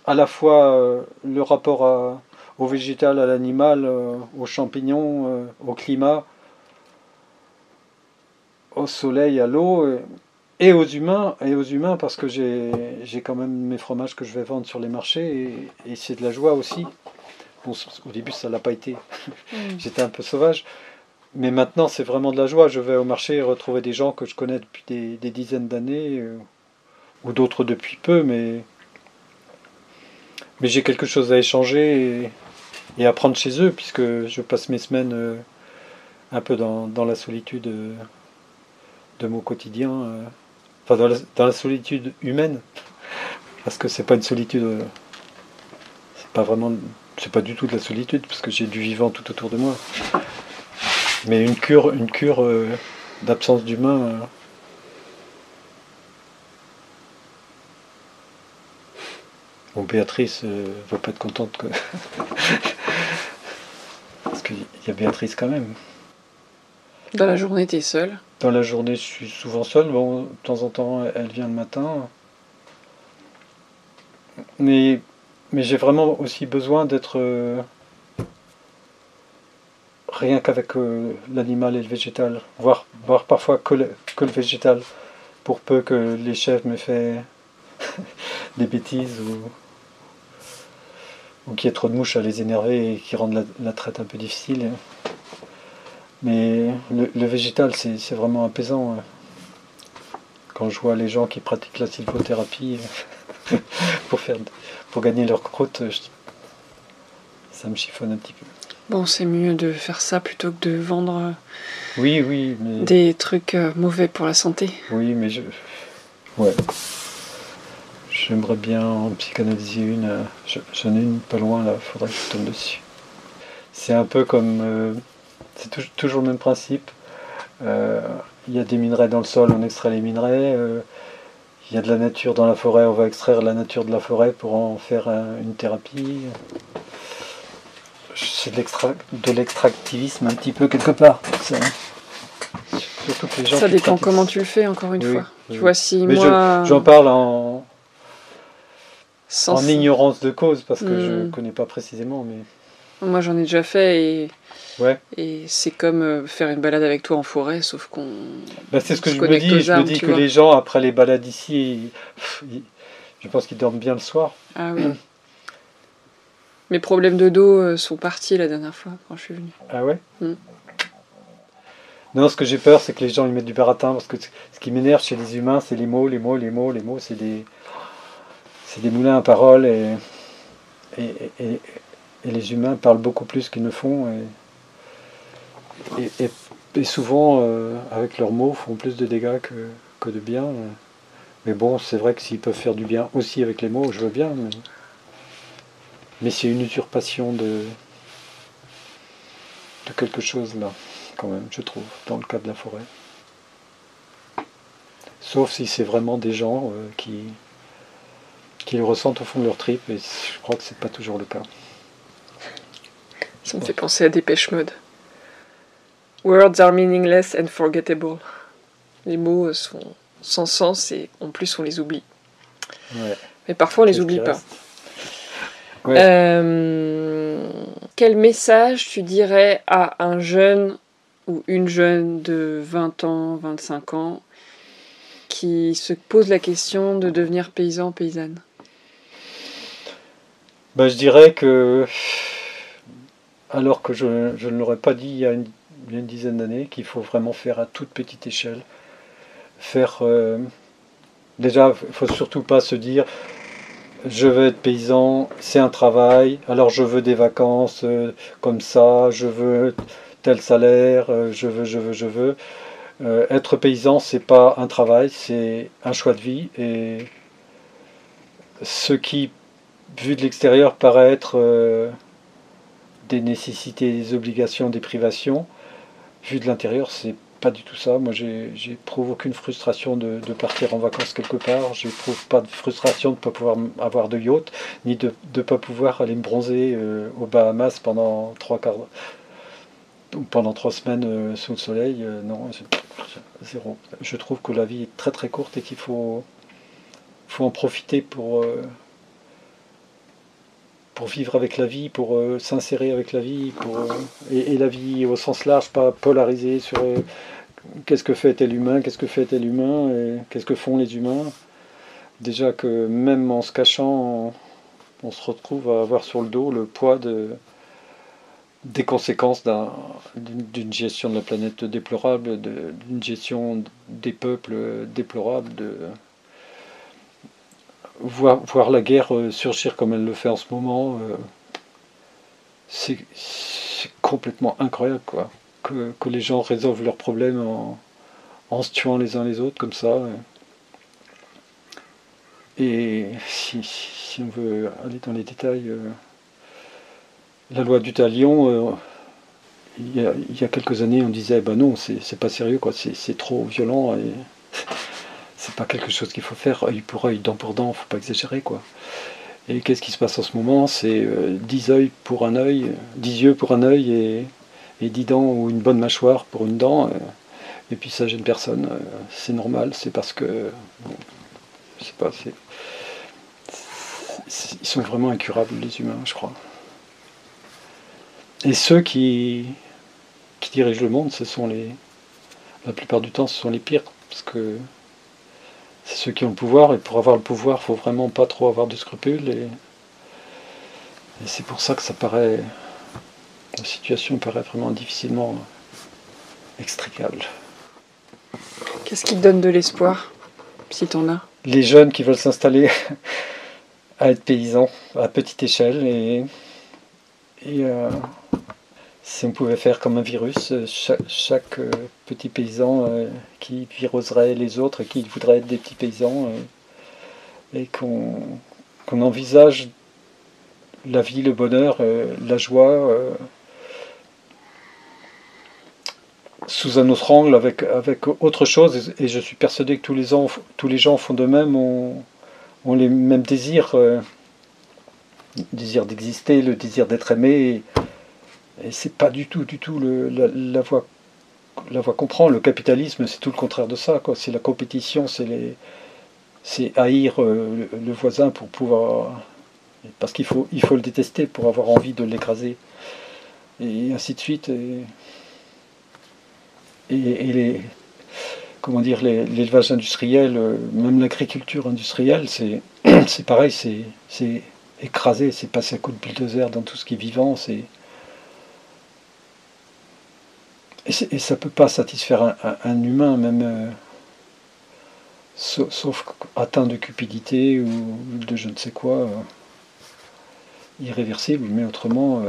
à la fois le rapport au végétal, à l'animal, aux champignons, au climat, au soleil, à l'eau, et aux humains, parce que j'ai quand même mes fromages que je vais vendre sur les marchés, et c'est de la joie aussi. Bon, au début, ça ne l'a pas été. J'étais un peu sauvage. Mais maintenant, c'est vraiment de la joie. Je vais au marché et retrouver des gens que je connais depuis des dizaines d'années, ou d'autres depuis peu, mais j'ai quelque chose à échanger et à prendre chez eux, puisque je passe mes semaines un peu dans la solitude de mon quotidien, enfin dans la solitude humaine, parce que c'est pas une solitude, c'est pas du tout de la solitude, parce que j'ai du vivant tout autour de moi. Mais une cure d'absence d'humain. Bon, Béatrice va pas être contente que. Parce qu'il y a Béatrice quand même. Dans la journée, t'es seul? Dans la journée, je suis souvent seul. Bon, de temps en temps, elle vient le matin. Mais j'ai vraiment aussi besoin d'être. Rien qu'avec l'animal et le végétal, voire parfois que le végétal, pour peu que les chefs me fassent des bêtises ou qu'il y ait trop de mouches à les énerver et qui rendent la traite un peu difficile. Mais le végétal, c'est vraiment apaisant. Quand je vois les gens qui pratiquent la sylvothérapie pour gagner leur croûte, ça me chiffonne un petit peu. Bon, c'est mieux de faire ça plutôt que de vendre mais... des trucs mauvais pour la santé. Oui, mais j'aimerais bien en psychanalyser une. J'en ai une pas loin, là, faudrait que je tombe dessus. C'est un peu comme... c'est toujours le même principe. Il y a des minerais dans le sol, on extrait les minerais. Il y a de la nature dans la forêt, on va extraire la nature de la forêt pour en faire une thérapie. C'est de l'extractivisme un petit peu quelque part. Surtout que les gens ça dépend comment tu le fais, encore une fois. Oui. Tu vois, si mais moi... j'en parle en ignorance de cause, parce que je ne connais pas précisément. Mais... Moi, j'en ai déjà fait, et c'est comme faire une balade avec toi en forêt, sauf qu'on... c'est ce que je me dis. Je me dis que les gens, après les balades ici, je pense qu'ils dorment bien le soir. Ah oui. Mes problèmes de dos sont partis la dernière fois quand je suis venue. Ah ouais? Non, ce que j'ai peur, c'est que les gens ils mettent du baratin, parce que ce qui m'énerve chez les humains, c'est les mots, c'est des moulins à paroles, et les humains parlent beaucoup plus qu'ils ne font, et souvent, avec leurs mots, font plus de dégâts que de bien. Mais bon, c'est vrai que s'ils peuvent faire du bien aussi avec les mots, je veux bien, mais c'est une usurpation de quelque chose là, quand même, je trouve, dans le cas de la forêt. Sauf si c'est vraiment des gens qui le ressentent au fond de leur tripes, et je crois que c'est pas toujours le cas. Ça me fait penser à Dépêche Mode. Words are meaningless and forgettable. Les mots sont sans sens et en plus on les oublie. Ouais. Mais parfois on les oublie pas. Ouais. Quel message tu dirais à un jeune ou une jeune de 20 ans, 25 ans qui se pose la question de devenir paysan, paysanne? Je dirais que, alors que je ne l'aurais pas dit il y a une dizaine d'années, qu'il faut vraiment faire à toute petite échelle. Déjà, il ne faut surtout pas se dire je veux être paysan, c'est un travail, alors je veux des vacances comme ça, je veux tel salaire, je veux. Être paysan, c'est pas un travail, c'est un choix de vie, et ce qui, vu de l'extérieur, paraît être des nécessités, des obligations, des privations, vu de l'intérieur, c'est pas du tout ça. Moi, j'éprouve aucune frustration de partir en vacances quelque part. J'éprouve pas de frustration de ne pas pouvoir avoir de yacht, ni de ne pas pouvoir aller me bronzer aux Bahamas pendant pendant 3 semaines sous le soleil. Non, zéro. Je trouve que la vie est très très courte et qu'il faut en profiter pour vivre avec la vie, pour s'insérer avec la vie, et la vie au sens large, pas polarisée sur qu'est-ce que fait tel humain, qu'est-ce que fait tel humain, et qu'est-ce que font les humains. Déjà que même en se cachant, on se retrouve à avoir sur le dos le poids des conséquences d'une gestion de la planète déplorable, d'une gestion des peuples déplorable, voir la guerre surgir comme elle le fait en ce moment, c'est complètement incroyable, quoi. Que les gens résolvent leurs problèmes en se tuant les uns les autres comme ça. Et si on veut aller dans les détails, la loi du talion, il y a quelques années, on disait ben non, c'est pas sérieux, quoi, c'est trop violent et c'est pas quelque chose qu'il faut faire œil pour œil, dent pour dent, faut pas exagérer, quoi. Et qu'est-ce qui se passe en ce moment? C'est 10 œils pour un œil, 10 yeux pour un œil et 10 dents ou une bonne mâchoire pour une dent, et puis ça gêne personne, c'est normal, c'est parce que bon, je sais pas, ils sont vraiment incurables, les humains, je crois. Et ceux qui dirigent le monde, la plupart du temps, ce sont les pires, parce que c'est ceux qui ont le pouvoir, et pour avoir le pouvoir, il faut vraiment pas trop avoir de scrupules, et c'est pour ça que la situation paraît vraiment difficilement extricable. Qu'est-ce qui te donne de l'espoir, si t'en as? Les jeunes qui veulent s'installer à être paysans à petite échelle, et si on pouvait faire comme un virus, chaque petit paysan qui viruserait les autres, qui voudrait être des petits paysans, et qu'on envisage la vie, le bonheur, la joie sous un autre angle, avec autre chose. Et je suis persuadé que tous les gens au fond d'eux-mêmes ont les mêmes désirs, le désir d'exister, le désir d'être aimé. Et c'est pas du tout la voie qu'on prend. Le capitalisme, c'est tout le contraire de ça, quoi. C'est la compétition, c'est haïr le voisin pour pouvoir, parce qu'il faut le détester pour avoir envie de l'écraser, et ainsi de suite. Et l'élevage industriel, même l'agriculture industrielle, c'est pareil, c'est écraser, c'est passer à coup de bulldozer dans tout ce qui est vivant, et ça ne peut pas satisfaire un humain, même sauf atteint de cupidité ou de je ne sais quoi, irréversible, mais autrement,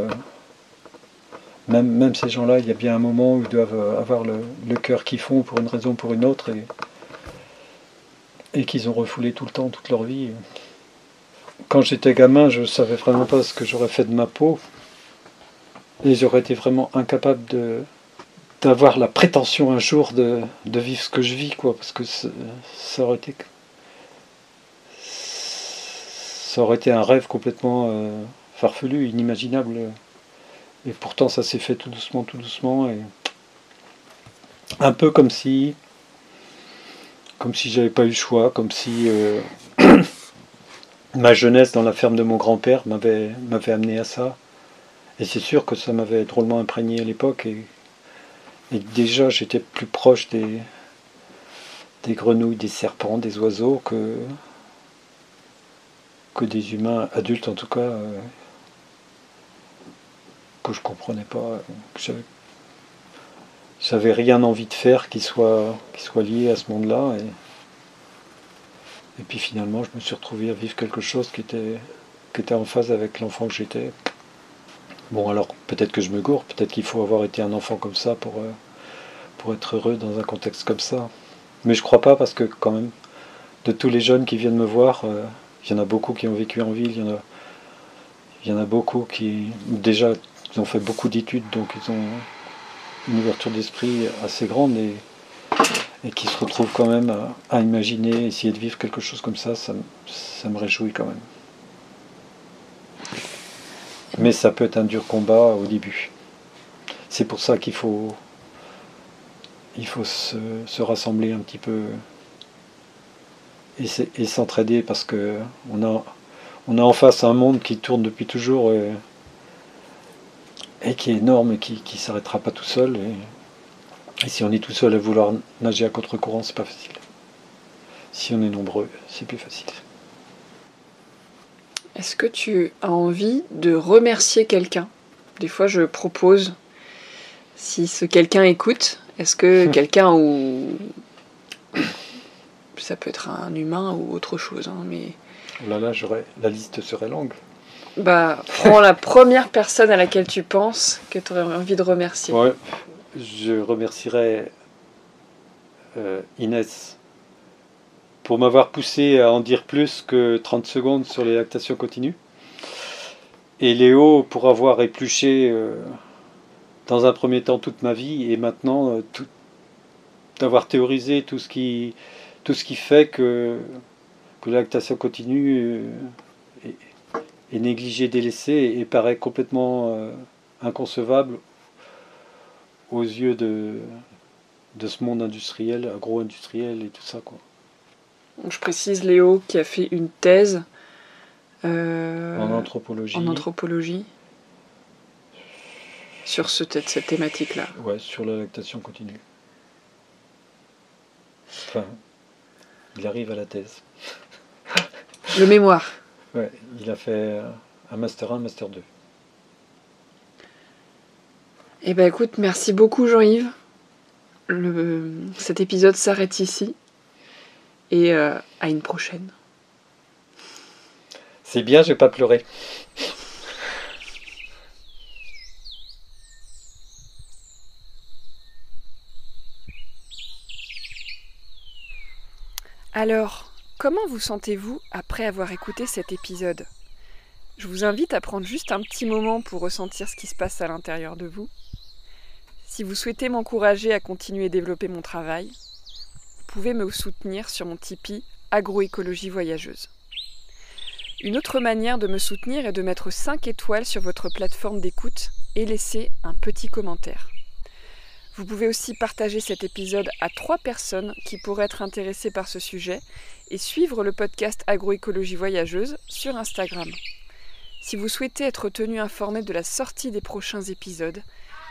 même ces gens-là, il y a bien un moment où ils doivent avoir le cœur qu'ils font pour une raison ou pour une autre, et qu'ils ont refoulé tout le temps, toute leur vie. Quand j'étais gamin, je ne savais vraiment pas ce que j'aurais fait de ma peau, et j'aurais été vraiment incapable d'avoir la prétention un jour de vivre ce que je vis, quoi, parce que ça aurait été un rêve complètement farfelu, inimaginable, et pourtant ça s'est fait tout doucement, et un peu comme si j'avais pas eu le choix, comme si ma jeunesse dans la ferme de mon grand-père m'avait amené à ça, et c'est sûr que ça m'avait drôlement imprégné à l'époque, et déjà j'étais plus proche des grenouilles, des serpents, des oiseaux que des humains adultes, en tout cas, que je comprenais pas, que j'avais rien envie de faire qui soit lié à ce monde-là, et puis finalement je me suis retrouvé à vivre quelque chose qui était en phase avec l'enfant que j'étais. Bon, alors peut-être que je me gourre, peut-être qu'il faut avoir été un enfant comme ça pour être heureux dans un contexte comme ça. Mais je crois pas, parce que quand même, de tous les jeunes qui viennent me voir, il y en a beaucoup qui ont vécu en ville, il y en a beaucoup qui déjà ils ont fait beaucoup d'études, donc une ouverture d'esprit assez grande et qui se retrouve quand même à imaginer, essayer de vivre quelque chose comme ça me réjouit quand même. Mais ça peut être un dur combat au début. C'est pour ça qu'il faut se rassembler un petit peu et s'entraider, parce que on a en face un monde qui tourne depuis toujours et qui est énorme et qui ne s'arrêtera pas tout seul. Et si on est tout seul à vouloir nager à contre-courant, c'est pas facile. Si on est nombreux, c'est plus facile. Est-ce que tu as envie de remercier quelqu'un? Des fois, je propose, si ce quelqu'un écoute, est-ce que quelqu'un ou... Ça peut être un humain ou autre chose, hein, mais... Oh là, la liste serait longue. Bah, prends la première personne à laquelle tu penses que tu aurais envie de remercier. Ouais, je remercierais Inès pour m'avoir poussé à en dire plus que 30 secondes sur les lactations continues. Et Léo pour avoir épluché dans un premier temps toute ma vie et maintenant d'avoir théorisé tout ce qui fait que la lactation continue est négligée, délaissée et paraît complètement inconcevable aux yeux de ce monde industriel, agro-industriel et tout ça, quoi. Je précise Léo qui a fait une thèse En anthropologie. Sur cette thématique-là. Ouais, sur la lactation continue. Enfin, il arrive à la thèse. Le mémoire. Ouais, il a fait un Master 1, un Master 2. Eh ben écoute, merci beaucoup Jean-Yves. Cet épisode s'arrête ici. Et à une prochaine. C'est bien, je vais pas pleurer. Alors, comment vous sentez-vous après avoir écouté cet épisode ? Je vous invite à prendre juste un petit moment pour ressentir ce qui se passe à l'intérieur de vous. Si vous souhaitez m'encourager à continuer à développer mon travail, vous pouvez me soutenir sur mon Tipeee Agroécologie Voyageuse. Une autre manière de me soutenir est de mettre 5 étoiles sur votre plateforme d'écoute et laisser un petit commentaire. Vous pouvez aussi partager cet épisode à 3 personnes qui pourraient être intéressées par ce sujet et suivre le podcast Agroécologie Voyageuse sur Instagram. Si vous souhaitez être tenu informé de la sortie des prochains épisodes,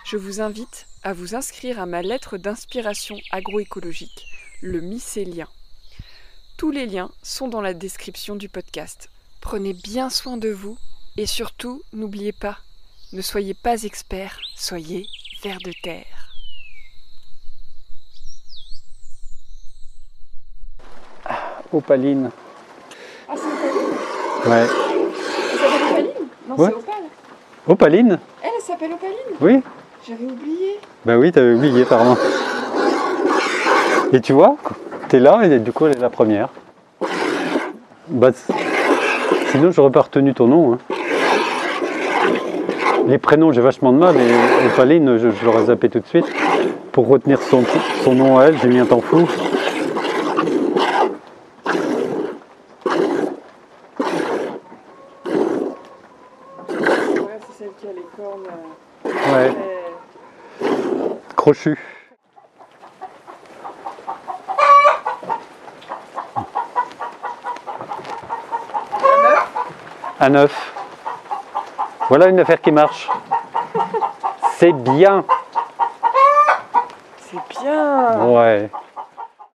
je vous invite à vous inscrire à ma lettre d'inspiration agroécologique, le mycélien. Tous les liens sont dans la description du podcast. Prenez bien soin de vous et surtout, n'oubliez pas, ne soyez pas expert, soyez vers de terre. Opaline. Ah, c'est Opaline. Ouais. Elle s'appelle Opaline? Non, Ouais. c'est Opale. Opaline? Elle s'appelle Opaline? Oui. J'avais oublié. Ben oui, t'avais oublié, pardon. Et tu vois, t'es là et du coup elle est la première. Bah, sinon j'aurais pas retenu ton nom. Hein. Les prénoms j'ai vachement de mal et Opaline je l'aurais zappé tout de suite. Pour retenir son nom à elle, j'ai mis un temps fou. Ouais, c'est celle qui a les cornes. Ouais. Crochu. Un œuf. Voilà une affaire qui marche. C'est bien. C'est bien. Ouais.